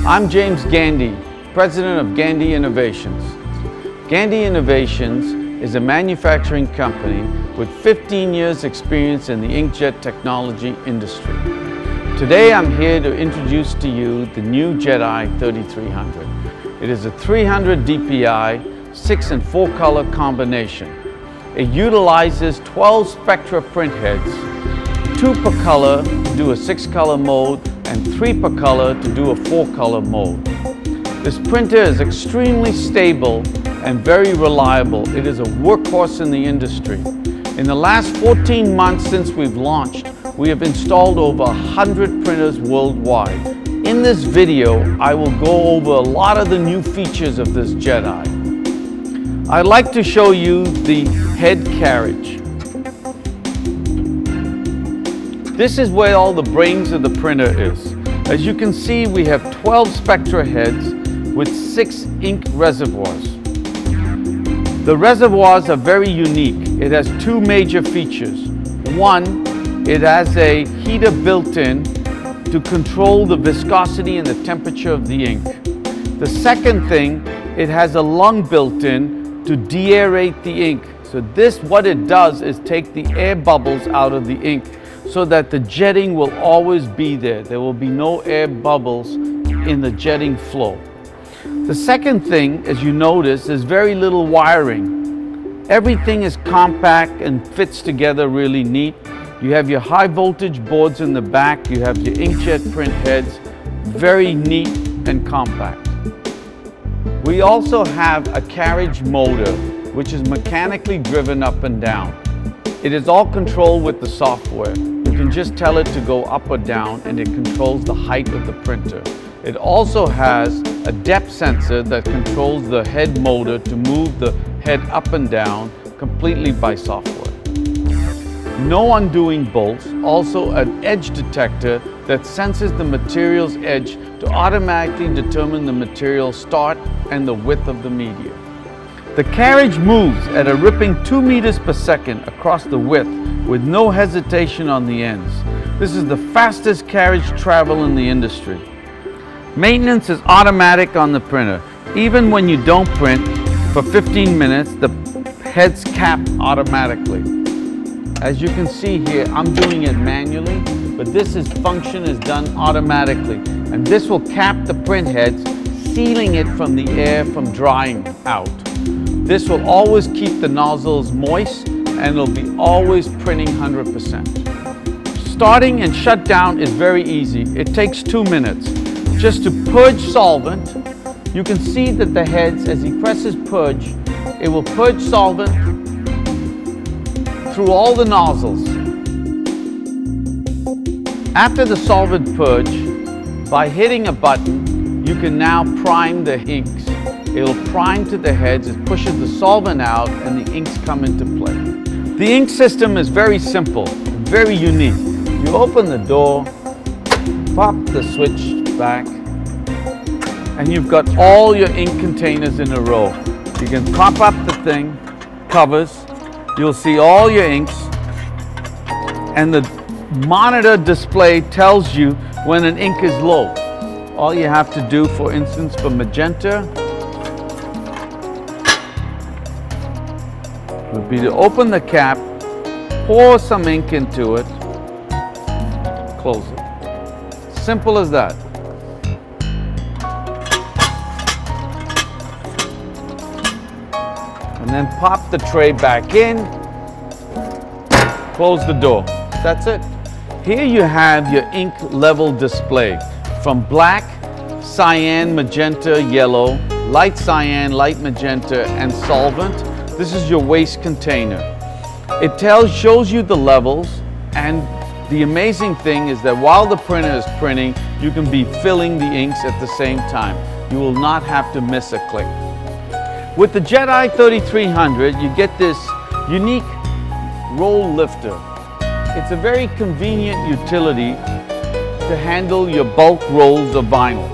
I'm James Gandi, President of Gandi Innovations. Gandi Innovations is a manufacturing company with 15 years experience in the inkjet technology industry. Today I'm here to introduce to you the new Jedi 3300. It is a 300 DPI, 6 and 4 color combination. It utilizes 12 Spectra print heads, 2 per color to do a 6 color mode and 3 per color to do a 4 color mode. This printer is extremely stable and very reliable. It is a workhorse in the industry. In the last 14 months since we've launched, we have installed over 100 printers worldwide. In this video, I will go over a lot of the new features of this Jedi. I'd like to show you the head carriage. This is where all the brains of the printer is. As you can see, we have 12 Spectra heads with 6 ink reservoirs. The reservoirs are very unique. It has 2 major features. One, it has a heater built in to control the viscosity and the temperature of the ink. The second thing, it has a lung built in to deaerate the ink. So this, what it does is take the air bubbles out of the ink so that the jetting will always be there. There will be no air bubbles in the jetting flow. The second thing, as you notice, is very little wiring. Everything is compact and fits together really neat. You have your high voltage boards in the back. You have your inkjet print heads. Very neat and compact. We also have a carriage motor, which is mechanically driven up and down. It is all controlled with the software. You can just tell it to go up or down, and it controls the height of the printer. It also has a depth sensor that controls the head motor to move the head up and down completely by software. No undoing bolts, also an edge detector that senses the material's edge to automatically determine the material start and the width of the media. The carriage moves at a ripping 2 meters per second across the width with no hesitation on the ends. This is the fastest carriage travel in the industry. Maintenance is automatic on the printer. Even when you don't print for 15 minutes, the heads cap automatically. As you can see here, I'm doing it manually, but this function is done automatically. And this will cap the print heads, sealing it from the air from drying out. This will always keep the nozzles moist, and it'll be always printing 100%. Starting and shut down is very easy. It takes 2 minutes. Just to purge solvent, you can see that the heads, as he presses purge, it will purge solvent through all the nozzles. After the solvent purge, by hitting a button, you can now prime the inks. It will prime to the heads, it pushes the solvent out, and the inks come into play. The ink system is very simple, very unique. You open the door, pop the switch back, and you've got all your ink containers in a row. You can pop up the thing, covers, you'll see all your inks, and the monitor display tells you when an ink is low. All you have to do, for instance, for magenta, would be to open the cap, pour some ink into it, close it. Simple as that. And then pop the tray back in, close the door. That's it. Here you have your ink level display from black, cyan, magenta, yellow, light cyan, light magenta, and solvent. This is your waste container. It shows you the levels, and the amazing thing is that while the printer is printing, you can be filling the inks at the same time. You will not have to miss a click. With the Jedi 3300, you get this unique roll lifter. It's a very convenient utility to handle your bulk rolls of vinyl.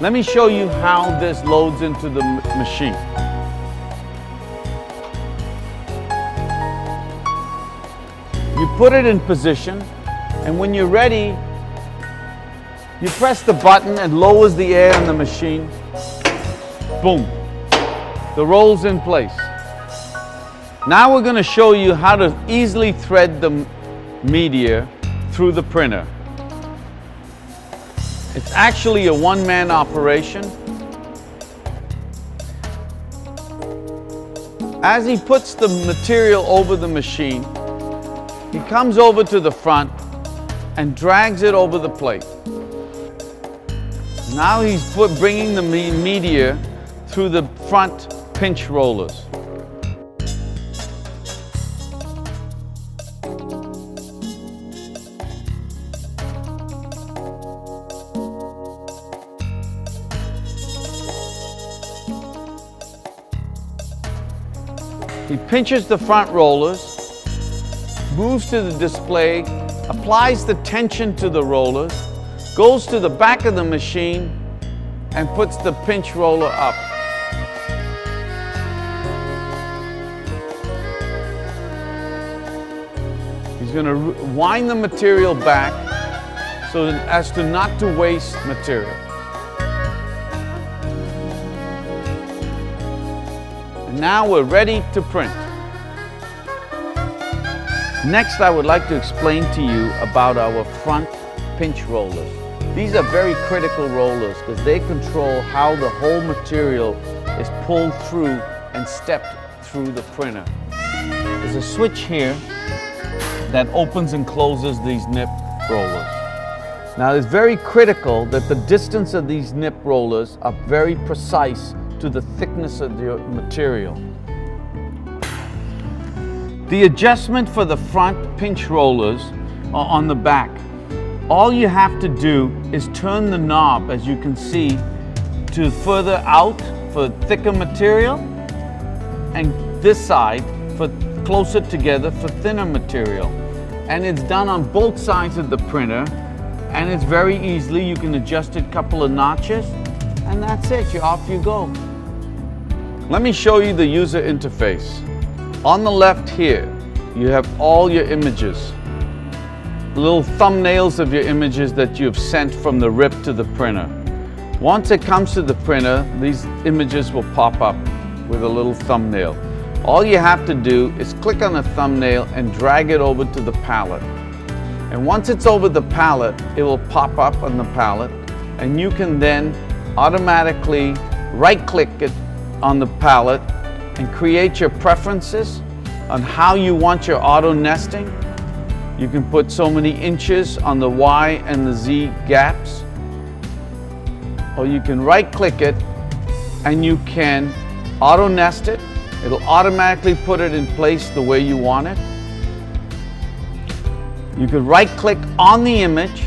Let me show you how this loads into the machine. You put it in position, and when you're ready, You press the button and lowers the air in the machine. Boom. The roll's in place. Now we're going to show you how to easily thread the media through the printer. It's actually a one-man operation. As he puts the material over the machine, he comes over to the front and drags it over the plate. Now he's bringing the media through the front pinch rollers. He pinches the front rollers, moves to the display, applies the tension to the rollers, goes to the back of the machine and puts the pinch roller up. He's going to wind the material back so as to not to waste material. And now we're ready to print. Next, I would like to explain to you about our front pinch rollers. These are very critical rollers because they control how the whole material is pulled through and stepped through the printer. There's a switch here that opens and closes these nip rollers. Now it's very critical that the distance of these nip rollers are very precise to the thickness of the material. The adjustment for the front pinch rollers are on the back. All you have to do is turn the knob, as you can see, to further out for thicker material and this side for closer together for thinner material. And it's done on both sides of the printer, and it's very easily, you can adjust it a couple of notches and that's it, off you go. Let me show you the user interface. On the left here, you have all your images. Little thumbnails of your images that you've sent from the RIP to the printer. Once it comes to the printer, these images will pop up with a little thumbnail. All you have to do is click on the thumbnail and drag it over to the palette. And once it's over the palette, it will pop up on the palette, and you can then automatically right-click it on the palette and create your preferences on how you want your auto nesting. You can put so many inches on the Y and the Z gaps, or you can right-click it and you can auto nest it. It'll automatically put it in place the way you want it. You can right-click on the image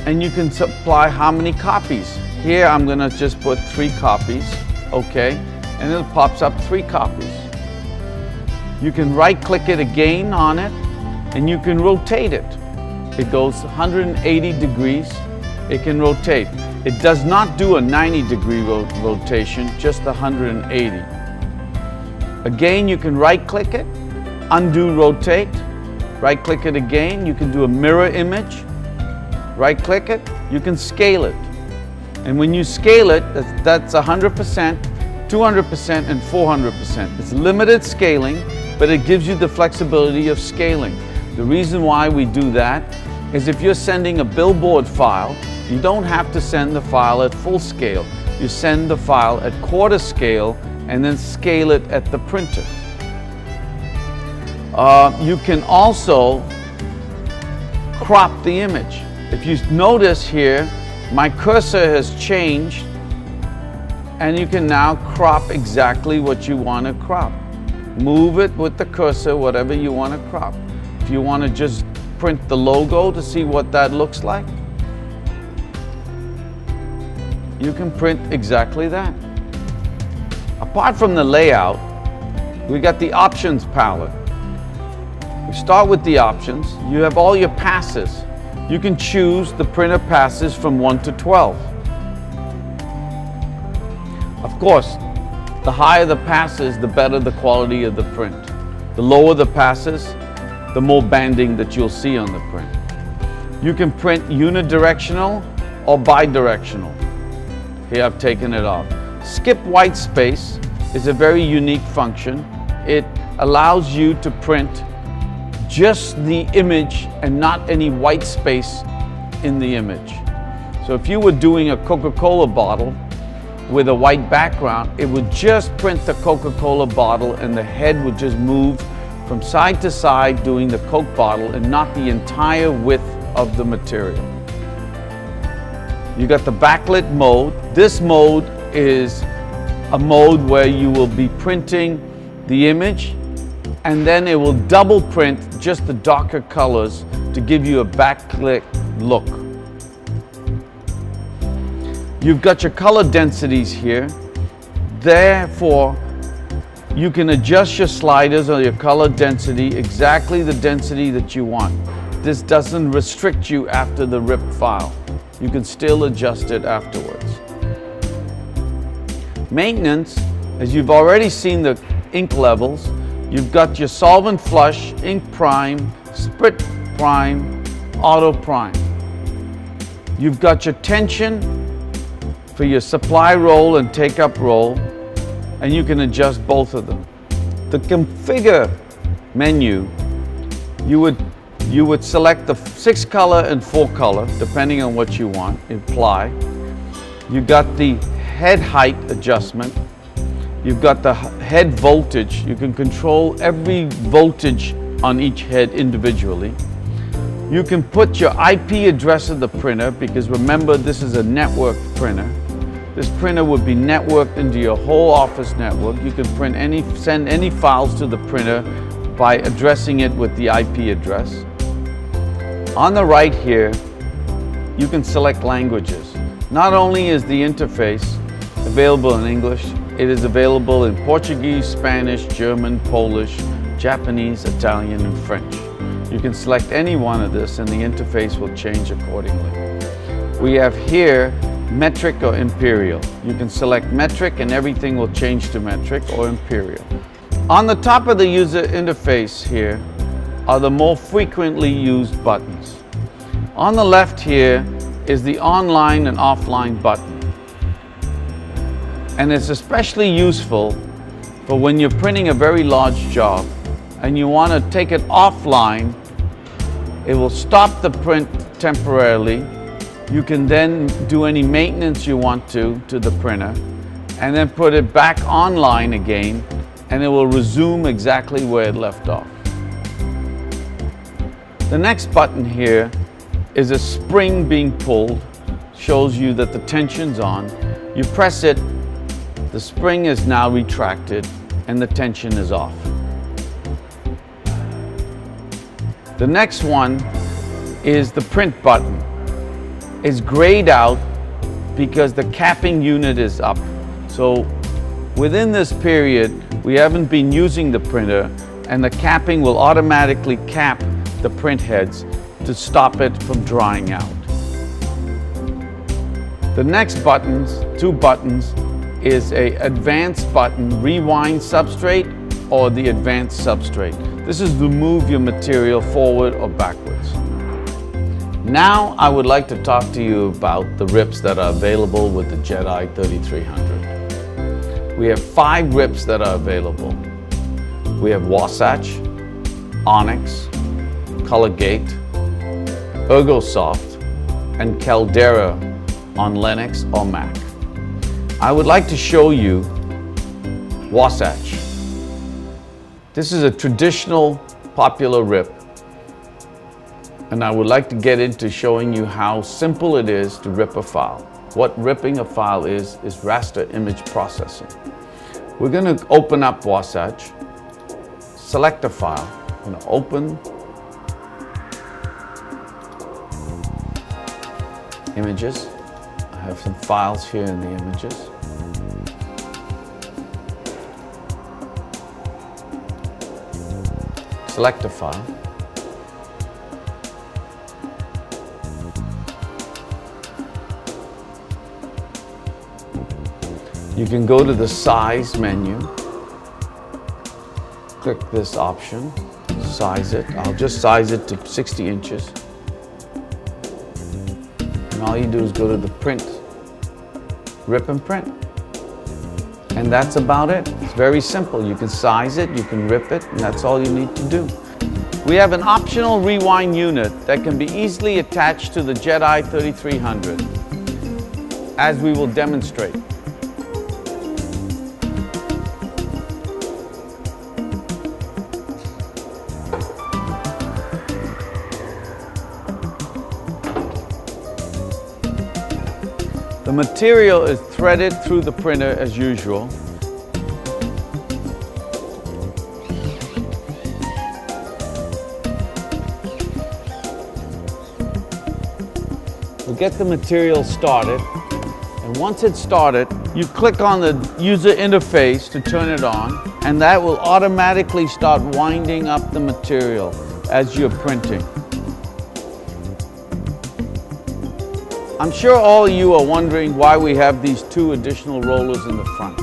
and you can supply how many copies. Here I'm going to just put 3 copies, okay, and it pops up 3 copies. You can right-click it again on it and you can rotate it. It goes 180 degrees. It can rotate. It does not do a 90-degree rotation, just 180. Again, you can right-click it, undo rotate, right-click it again. You can do a mirror image, right-click it, you can scale it. And when you scale it, that's 100%, 200%, and 400%. It's limited scaling, but it gives you the flexibility of scaling. The reason why we do that is if you're sending a billboard file, you don't have to send the file at full scale. You send the file at quarter scale and then scale it at the printer. You can also crop the image. If you notice here, my cursor has changed and you can now crop exactly what you want to crop. Move it with the cursor, whatever you want to crop. If you want to just print the logo to see what that looks like, you can print exactly that. Apart from the layout, we got the options palette. We start with the options. You have all your passes. You can choose the printer passes from 1 to 12. Of course, the higher the passes, the better the quality of the print. The lower the passes, the more banding that you'll see on the print. You can print unidirectional or bidirectional. Here I've taken it off. Skip white space is a very unique function. It allows you to print just the image and not any white space in the image. So if you were doing a Coca-Cola bottle with a white background, it would just print the Coca-Cola bottle and the head would just move from side to side doing the Coke bottle and not the entire width of the material. You got the backlit mode. This mode is a mode where you will be printing the image and then it will double print just the darker colors to give you a backlit look. You've got your color densities here. Therefore, you can adjust your sliders or your color density exactly the density that you want. This doesn't restrict you after the RIP file. You can still adjust it afterwards. Maintenance, as you've already seen the ink levels, you've got your solvent flush, ink prime, sprit prime, auto prime. You've got your tension for your supply roll and take up roll, and you can adjust both of them. The configure menu, you would select the 6 color and 4 color, depending on what you want, apply. You got the head height adjustment. You've got the head voltage. You can control every voltage on each head individually. You can put your IP address of the printer, because remember, this is a networked printer. This printer would be networked into your whole office network. You can send any files to the printer by addressing it with the IP address. On the right here, you can select languages. Not only is the interface available in English, it is available in Portuguese, Spanish, German, Polish, Japanese, Italian, and French. You can select any one of this and the interface will change accordingly. We have here metric or imperial. You can select metric and everything will change to metric, or imperial. On the top of the user interface here are the more frequently used buttons. On the left here is the online and offline button. And it's especially useful for when you're printing a very large job and you want to take it offline. It will stop the print temporarily. You can then do any maintenance you want to the printer and then put it back online again, and it will resume exactly where it left off. The next button here is a spring being pulled. Shows you that the tension's on. You press it, the spring is now retracted and the tension is off. The next one is the print button. It's grayed out because the capping unit is up. So within this period, we haven't been using the printer, and the capping will automatically cap the print heads to stop it from drying out. The next buttons, 2 buttons, is a advanced button, rewind substrate or the advanced substrate. This is to move your material forward or backwards. Now I would like to talk to you about the RIPs that are available with the Jedi 3300. We have 5 RIPs that are available. We have Wasatch, Onyx, Colorgate, Ergosoft, and Caldera on Linux or Mac. I would like to show you Wasatch. This is a traditional popular RIP, and I would like to get into showing you how simple it is to rip a file. What ripping a file is raster image processing. We're going to open up Wasatch, select a file. I'm going to open images. I have some files here in the images. Select a file. You can go to the size menu, click this option, size it. I'll just size it to 60 inches. And all you do is go to the print, rip and print. And that's about it. It's very simple. You can size it, you can rip it, and that's all you need to do. We have an optional rewind unit that can be easily attached to the Jedi 3300, as we will demonstrate. The material is threaded through the printer as usual. We'll get the material started, and once it's started, you click on the user interface to turn it on, and that will automatically start winding up the material as you're printing. I'm sure all of you are wondering why we have these two additional rollers in the front.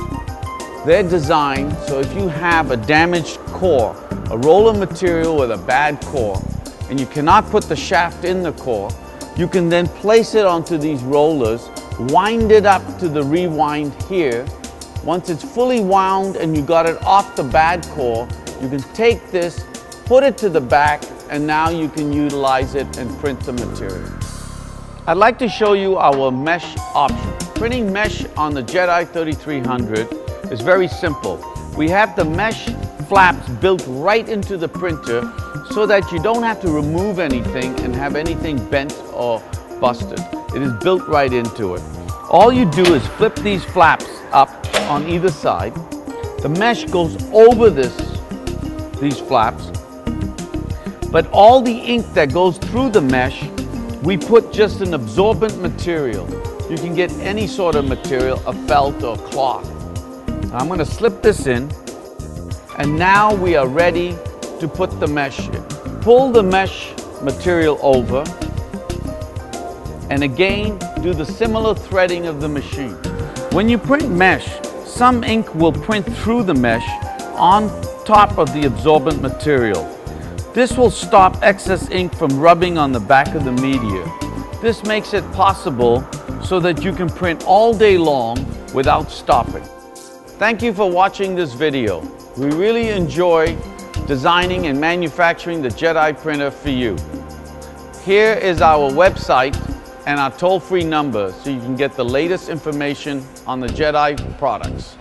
They're designed so if you have a damaged core, a roll of material with a bad core, and you cannot put the shaft in the core, you can then place it onto these rollers, wind it up to the rewind here. Once it's fully wound and you got it off the bad core, you can take this, put it to the back, and now you can utilize it and print the material. I'd like to show you our mesh option. Printing mesh on the Jedi 3300 is very simple. We have the mesh flaps built right into the printer so that you don't have to remove anything and have anything bent or busted. It is built right into it. All you do is flip these flaps up on either side. The mesh goes over these flaps, but all the ink that goes through the mesh, we put just an absorbent material. You can get any sort of material, a felt or cloth. I'm going to slip this in, and now we are ready to put the mesh in. Pull the mesh material over, and again do the similar threading of the machine. When you print mesh, some ink will print through the mesh on top of the absorbent material. This will stop excess ink from rubbing on the back of the media. This makes it possible so that you can print all day long without stopping. Thank you for watching this video. We really enjoy designing and manufacturing the Jedi printer for you. Here is our website and our toll-free number so you can get the latest information on the Jedi products.